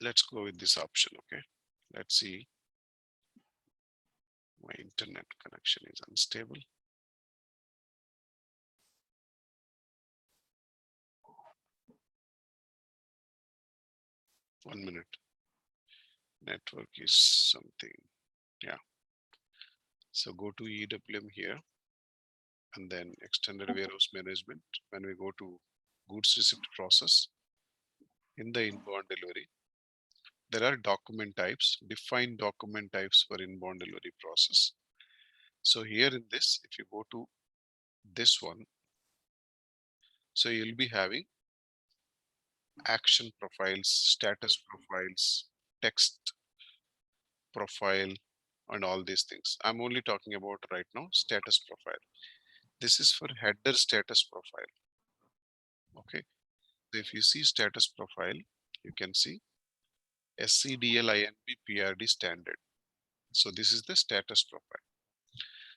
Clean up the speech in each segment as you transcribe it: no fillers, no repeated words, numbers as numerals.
Let's go with this option. Okay, let's see. My internet connection is unstable. One minute. Network is something. Yeah. So go to EWM here and then extended warehouse management. When we go to goods receipt process in the inbound delivery, there are document types, defined document types for inbound delivery process. So here in this, if you go to this one, so you'll be having action profiles, status profiles, text profile, and all these things. I'm only talking about right now status profile. This is for header status profile. Okay. So if you see status profile, you can see SCDLINB PRD standard. So this is the status profile.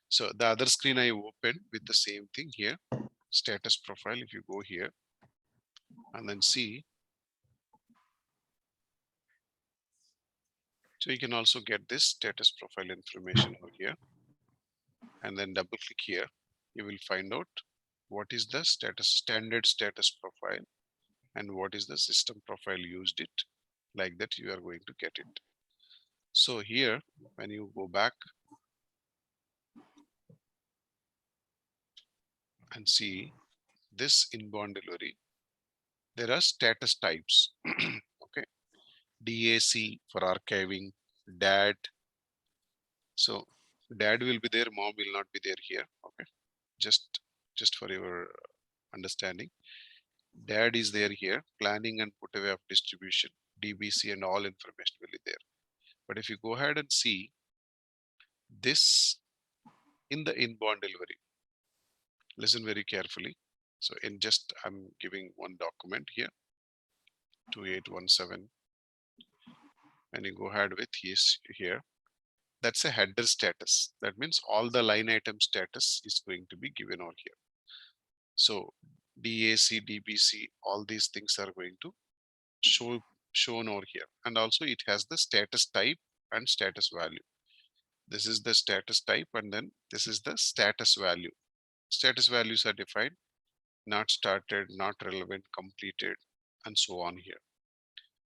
So the other screen I opened with the same thing here, status profile. If you go here and then see, so you can also get this status profile information over here and then double click here. You will find out what is the standard status profile and what is the system profile used it. Like that you are going to get it. So here when you go back and see this inbound delivery, there are status types. Okay, DAC for archiving, DAD. So dad will be there, mom will not be there here. Okay, just for your understanding, dad is there here, planning and put away of distribution, DBC and all information will be there. But if you go ahead and see this in the inbound delivery, listen very carefully. So in just I'm giving one document here, 2817, and you go ahead with his here. That's a header status. That means all the line item status is going to be given over here. So DAC, DBC, all these things are going to shown over here. And also it has the status type and status value. This is the status type and then this is the status value. Status values are defined, not started, not relevant, completed, and so on here.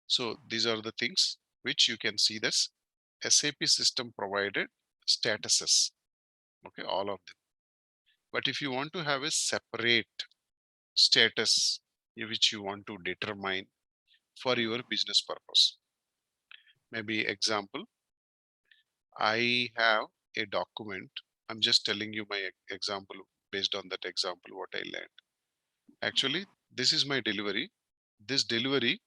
So these are the things which you can see this SAP system provided statuses. Okay, all of them. But if you want to have a separate status which you want to determine for your business purpose. Maybe example, I have a document. I'm just telling you my example based on that example what I learned. Actually, this is my delivery. This delivery,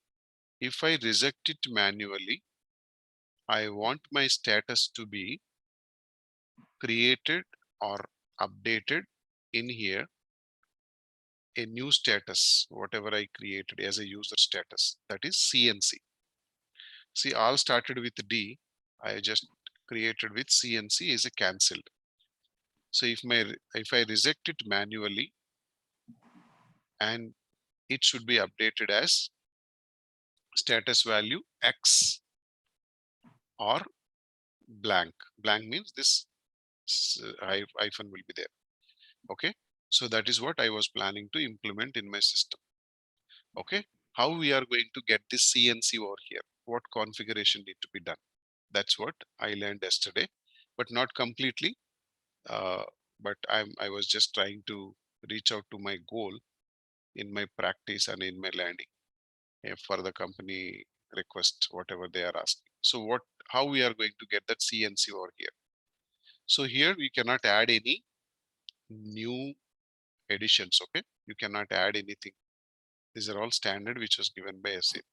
if I reject it manually, I want my status to be created or updated in here, a new status, whatever I created as a user status, that is CNC. See, all started with D. I just created with CNC is a cancelled. So if I reject it manually, and it should be updated as status value X or blank. Blank means this hyphen will be there. Okay. So that is what I was planning to implement in my system. Okay. How we are going to get this CNC over here? What configuration need to be done? That's what I learned yesterday, but not completely. Uh, but I was just trying to reach out to my goal in my practice and in my learning for the company request, whatever they are asking. So how we are going to get that CNC over here? So here we cannot add any new additions. Okay, you cannot add anything. These are all standard which was given by SAP.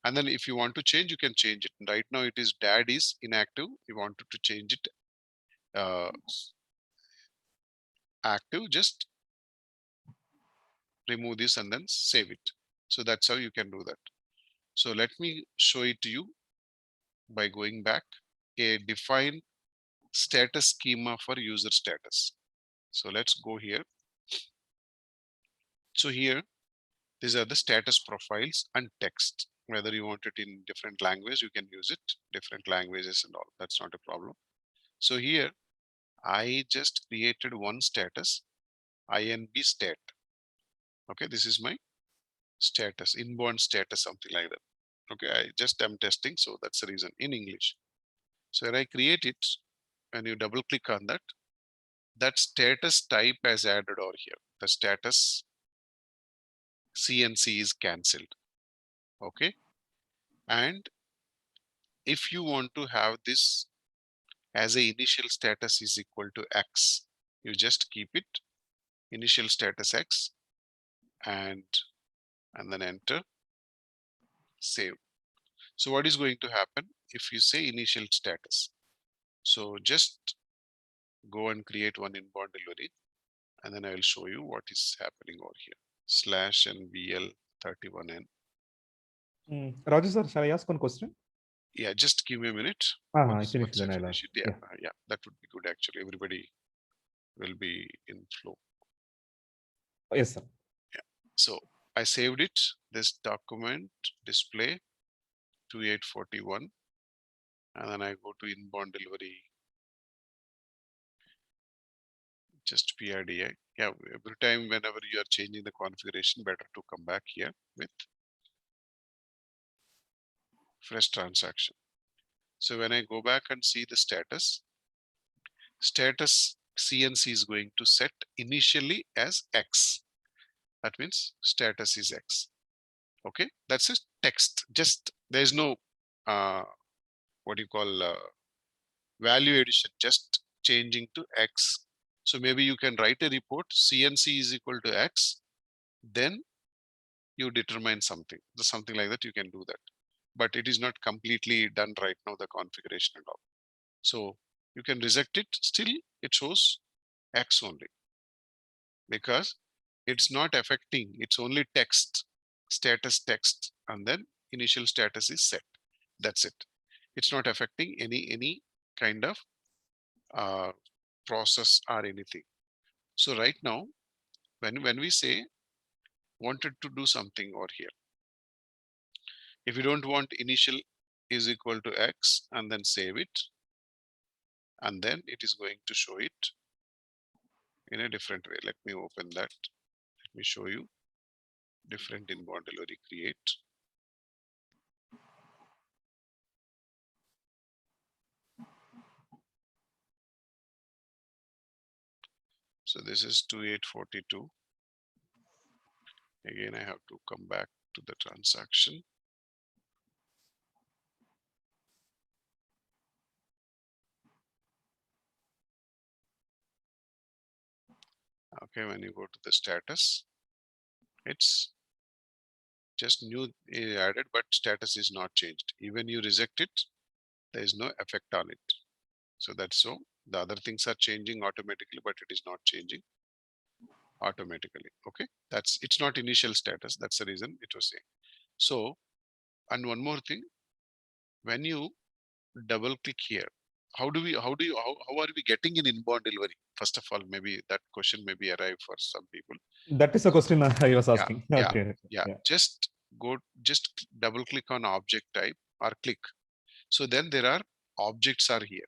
And then if you want to change, you can change it. Right now it is DAD is inactive. You wanted to change it active, just remove this and then save it. So that's how you can do that. So let me show it to you by going back. A define status schema for user status. So let's go here. So here, these are the status profiles and text. Whether you want it in different language, you can use it, different languages and all. That's not a problem. So here I just created one status, INB stat. Okay, this is my status, inbound status, something like that. Okay, I just am testing, so that's the reason in English. So when I create it, when you double click on that, that status type has added over here. The status CNC is cancelled. Okay, and if you want to have this as a initial status is equal to X, you just keep it initial status X and then enter, save. So what is going to happen if you say initial status? So just go and create one inbound delivery, and then I will show you what is happening over here. Slash NBL 31N. Raju sir, shall I ask one question? Yeah, just give me a minute. I finish Once I then I'll finish ask. it, yeah, that would be good actually. Everybody will be in flow. Yes, sir. Yeah. So I saved it. This document display 2841, and then I go to inbound delivery. Just PRDI. Yeah, every time whenever you are changing the configuration, better to come back here with fresh transaction. So when I go back and see the status CNC is going to set initially as X. That means status is X. Okay, that's a text. Just there's no what do you call value addition, just changing to X. So maybe you can write a report CNC is equal to X, then you determine something like that. You can do that, but it is not completely done right now, the configuration and all. So you can reject it, still it shows X only, because it's not affecting, it's only text, status text, and then initial status is set. That's it. It's not affecting any kind of process or anything. So right now, when we say wanted to do something over here, if you don't want initial is equal to X and then save it, and then it is going to show it in a different way. Let me open that. Let me show you different inbound delivery create. So this is 2842. Again, I have to come back to the transaction. Okay, when you go to the status, it's just new added, but status is not changed. Even you reject it, there is no effect on it. So that's so the other things are changing automatically, but it is not changing automatically. Okay, it's not initial status. That's the reason it was saying. So, and one more thing, when you double click here, how are we getting in inbound delivery? First of all, maybe that question may be arrive for some people. That is a question I was asking. Yeah, Okay. yeah. Just double click on object type or click. So then there are objects are here.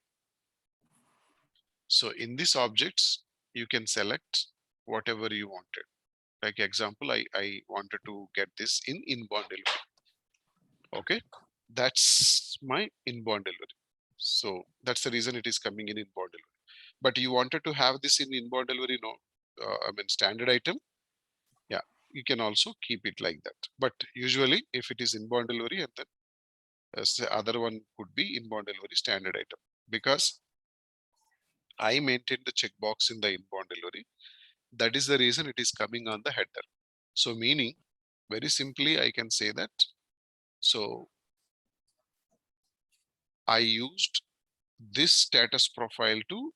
So in these objects, you can select whatever you wanted. Like example, I wanted to get this in inbound delivery. Okay, that's my inbound delivery. So that's the reason it is coming in inbound delivery. But you wanted to have this in inbound delivery, no? I mean standard item. Yeah, you can also keep it like that. But usually, if it is inbound delivery, and then the other one could be inbound delivery standard item, because I maintain the checkbox in the inbound delivery. That is the reason it is coming on the header. So meaning, very simply, I can say that. So I used this status profile to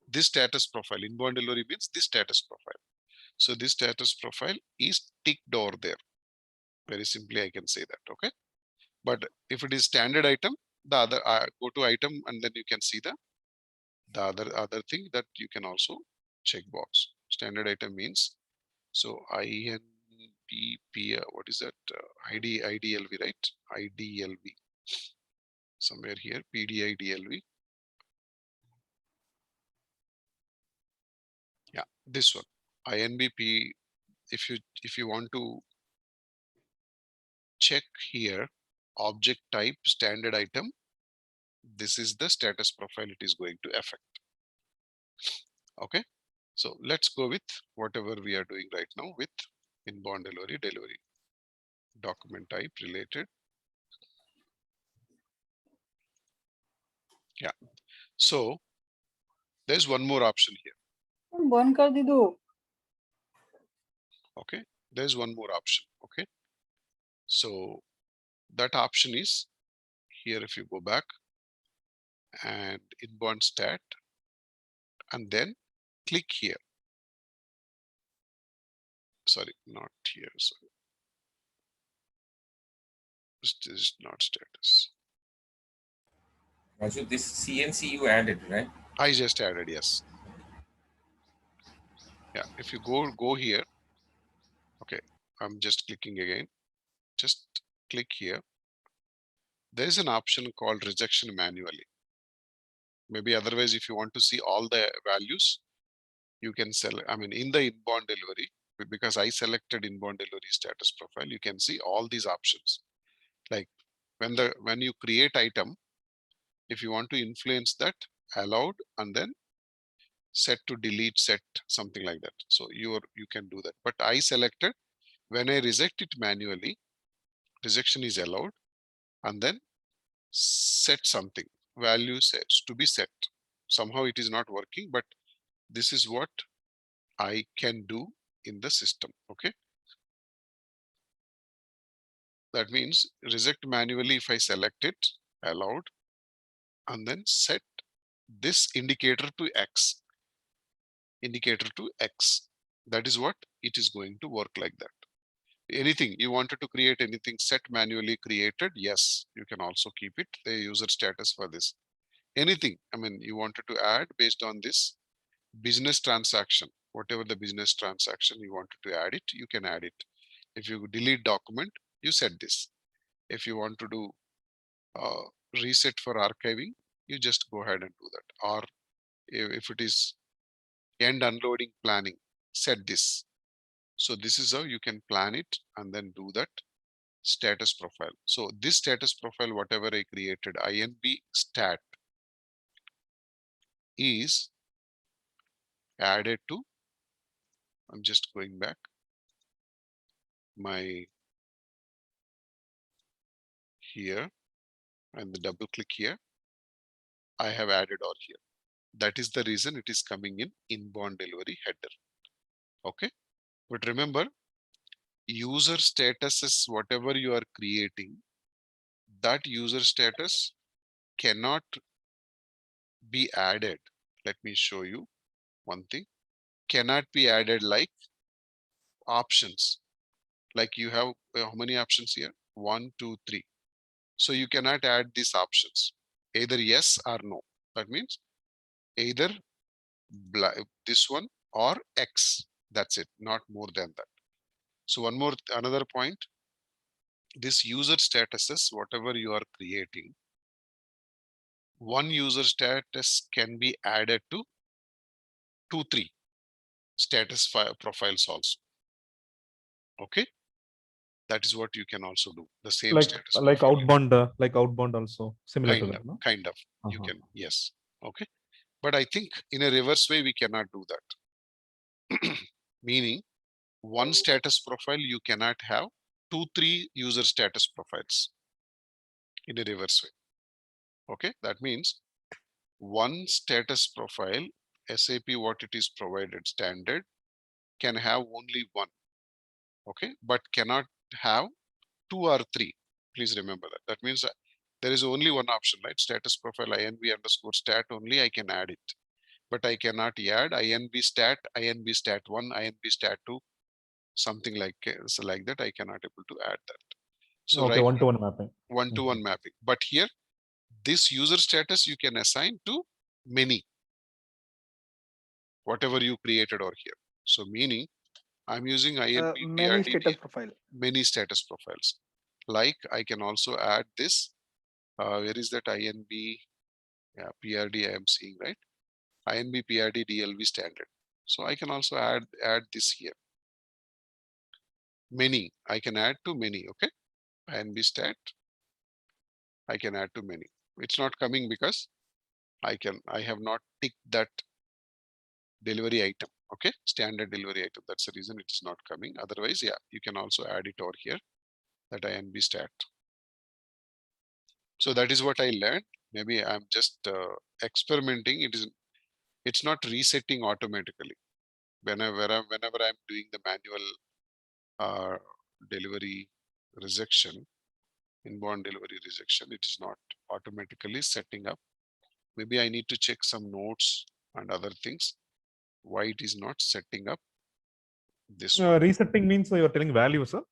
this status profile. Inbound delivery means this status profile. So this status profile is ticked over there. Very simply, I can say that. Okay. But if it is standard item, the other go to item, and then you can see the other thing that you can also check box. Standard item means so what is that? IDLV, right? IDLV. Somewhere here, PDIDLV. Yeah, this one. INBP. If you want to check here, object type standard item, this is the status profile it is going to affect. Okay, so let's go with whatever we are doing right now with inbound delivery document type related. Yeah, so there's one more option here. बंद कर दी दो. Okay, there's one more option. Okay, so that option is here. If you go back and inbound stat and then click here. Sorry, not here. Sorry, this is not status. Raju, this CNC you added, right? I just added, yes. Yeah, if you go here, okay, I'm just clicking again. Just click here. There is an option called rejection manually. Maybe otherwise, if you want to see all the values, you can select, I mean, in the inbound delivery, because I selected inbound delivery status profile, you can see all these options. Like when you create item, if you want to influence that, allowed, and then set to delete, set something like that. So you can do that. But I selected when I reject it manually, rejection is allowed, and then set something, value sets to be set. Somehow it is not working, but this is what I can do in the system. Okay, that means reject manually. If I select it, allowed, and then set this indicator to X, that is what it is going to work like that. Anything you wanted to create, anything set manually created, yes, you can also keep it the user status for this. Anything, I mean, you wanted to add based on this business transaction, whatever the business transaction you wanted to add it, you can add it. If you delete document, you set this. If you want to do reset for archiving, you just go ahead and do that. Or if it is end unloading planning, set this. So this is how you can plan it and then do that status profile. So this status profile, whatever I created, INB stat, is added to, I'm just going back, my here, and the double click here, I have added all here. That is the reason it is coming in inbound delivery header. Okay, but remember, user status is whatever you are creating, that user status cannot be added. Let me show you one thing. Cannot be added like options. Like you have how many options here? 1, 2, 3. So you cannot add these options, either yes or no. That means either this one or X. That's it, not more than that. So another point, this user statuses, whatever you are creating, one user status can be added to 2, 3 status profiles also. Okay, that is what you can also do. The same Like status outbound also similar to that, no? Kind of. You can, yes. Okay, but I think in a reverse way we cannot do that. Meaning, one status profile you cannot have 2, 3 user status profiles in a reverse way. Okay, that means one status profile, SAP what it is provided standard, can have only one. Okay, but cannot have 2 or 3. Please remember that. That means there is only one option, right? Status profile INB underscore stat only I can add it, but I cannot add INB stat 1, INB stat 2, something like so like that. I cannot able to add that. So Okay, right, one-to-one mapping. One-to-one mapping. But here, this user status you can assign to many, whatever you created over here. So meaning I'm using INP Many PRD status profile. many status profiles. Like I can also add this. Where is that INB? Yeah, PRD I am seeing, right? INB PRD DLV standard. So I can also add this here. Many, I can add to many, okay? INB stat, I can add to many. It's not coming because I have not ticked that delivery item, okay? Standard delivery item. That's the reason it is not coming. Otherwise, yeah, you can also add it over here, that INB stat. So that is what I learned. Maybe I'm just experimenting. It's not resetting automatically. Whenever I'm doing the manual delivery rejection, inbound delivery rejection, it is not automatically setting up. Maybe I need to check some notes and other things. Why it is not setting up this one? Resetting means you're telling value, sir.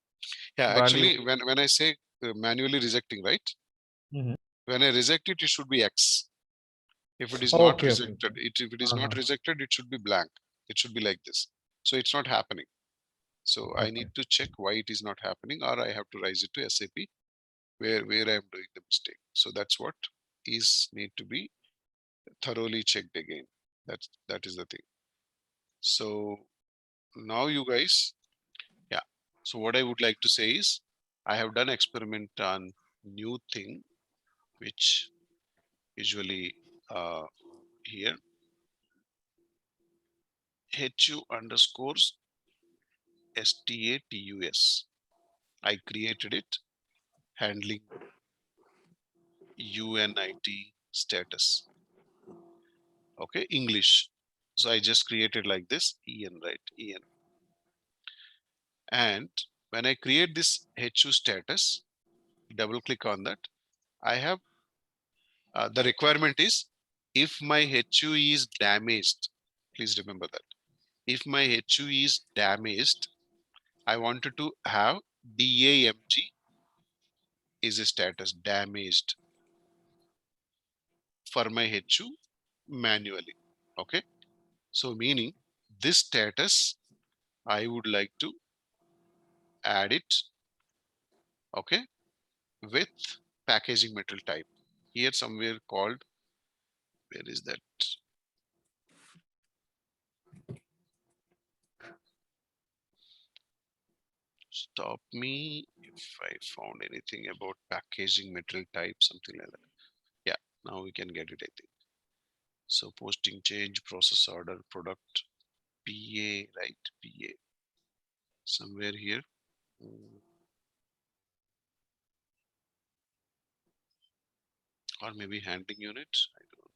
Yeah, Value. actually, when I say manually rejecting, right? Mhm. When I reject it, it should be X. If it is Okay, not okay, rejected, okay. if it is not rejected, it should be blank. It should be like this. So it's not happening. So I Okay. need to check why it is not happening, or I have to raise it to SAP where I am doing the mistake. So that's what is need to be thoroughly checked again. That is the thing. So now you guys, yeah. So what I would like to say is I have done experiment on new thing, which usually here HU underscores STATUS. I created it handling UNIT status. Okay, English. So I just created like this EN, right? EN. And when I create this HU status, double click on that. I have the requirement is if my HU is damaged, please remember that. If my HU is damaged, I wanted to have DAMG is a status damaged for my HU manually. Okay. So meaning this status, I would like to add it, okay, with packaging material type. Here somewhere called, where is that? Stop me if I found anything about packaging material type, something like that. Yeah, now we can get it, I think. So posting change, process order, product, PA, right? PA. Somewhere here. Or maybe handling unit. I don't.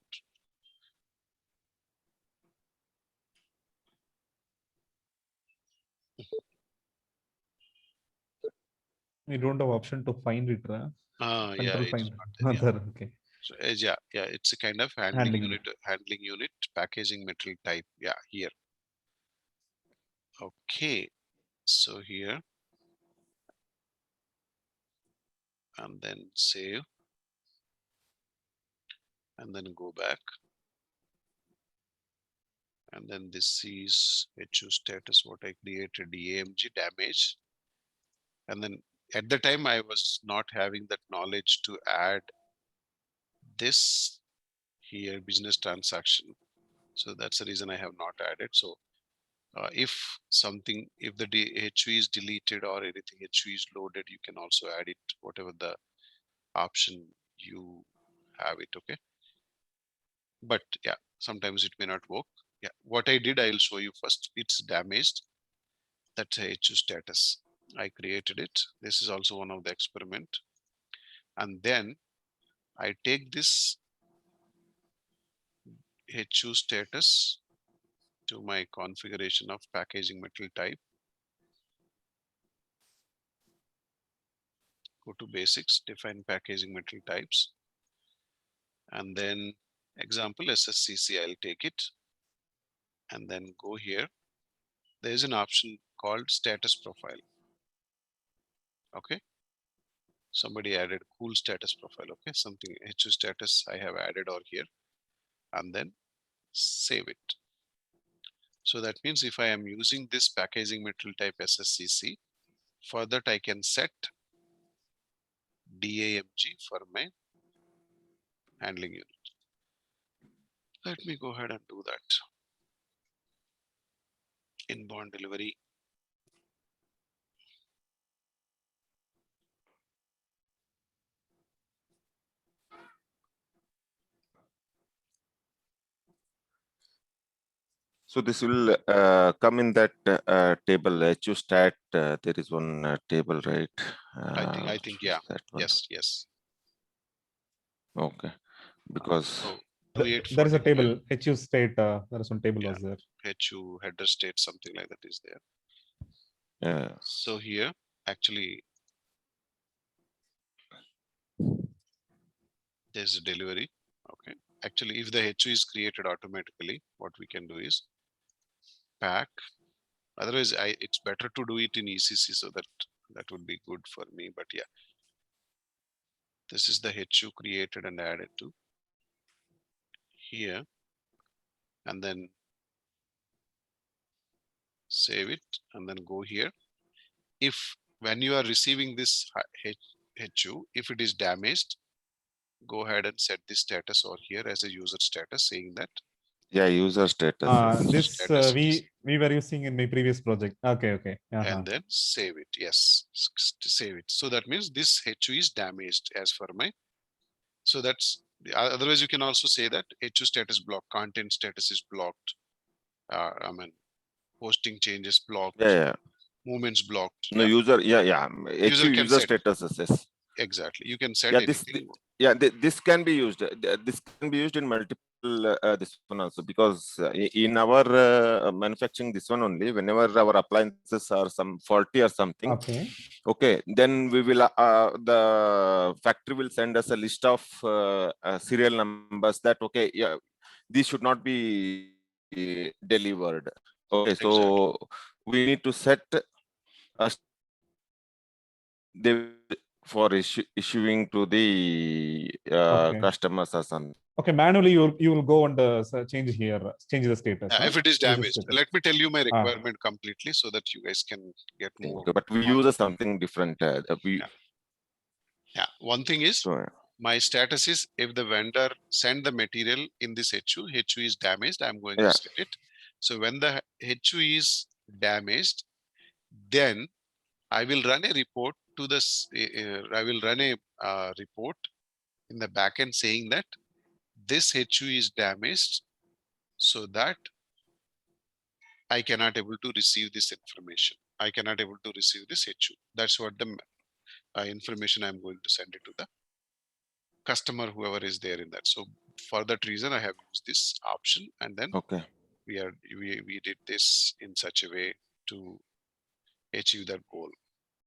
You don't have option to find it, right? Yeah, Control it's find. not there, yeah. Okay. So yeah, it's a kind of handling unit, packaging material type. Yeah, here. Okay, so here, and then save, and then go back, and then this is HU status, what I created, DAMG damage, and then at the time I was not having that knowledge to add this here business transaction, so that's the reason I have not added. So if the HU is deleted or anything HU is loaded, you can also add it, whatever the option you have it, okay? But yeah, sometimes it may not work. Yeah, what I did, I'll show you first. It's damaged. That's a HU status. I created it. This is also one of the experiment. And then I take this HU status to my configuration of packaging material type. Go to basics, define packaging material types. And then example SSCC, I'll take it. And then go here. There's an option called status profile. Okay. Somebody added cool status profile. Okay. Something HU status I have added over here. And then save it. So that means if I am using this packaging material type SSCC, for that I can set DAMG for my handling unit. Let me go ahead and do that. Inbound delivery. So this will come in that table HU stat. There is one table, right? I think, yeah. That one. Yes. Okay, because So There is a 2840 table, HU state, there is one table Yeah. was there. HU header state, something like that is there. yeah, So here, actually, there's a delivery. Okay. Actually, if the HU is created automatically, what we can do is pack. Otherwise, it's better to do it in ECC, so that would be good for me. But yeah, this is the HU created and added to here, and then save it, and then go here. If when you are receiving this HU, if it is damaged, go ahead and set the status or here as a user status, saying that user status. This status we were using in my previous project. Okay. and then save it. Yes, save it. So that means this HU is damaged as for my. So that's otherwise you can also say that HU status blocked, content status is blocked. I mean, posting changes blocked, Yeah. movements blocked. No, Yeah. user. User HU can user set. statuses. Yes. Exactly. You can set Yeah, anything. this can be used. This can be used in multiple this one also, because in our manufacturing this one only, whenever our appliances are some faulty or something, okay, then we will the factory will send us a list of serial numbers that okay, yeah, these should not be delivered. Okay, so we need to set they for issuing to the customers or something. Okay, manually you will go and change the status. If it is damaged, let me tell you my requirement completely so that you guys can get more. Okay, but we use something different. One thing is my status is if the vendor send the material in this HU is damaged, I'm going to set it. So when the HU is damaged, then I will run a report to this. I will run a report in the backend saying that this HU is damaged, so that I cannot able to receive this information. I cannot able to receive this HU. That's what the information I'm going to send it to the customer, whoever is there in that. So for that reason, I have used this option, and then we did this in such a way to achieve that goal.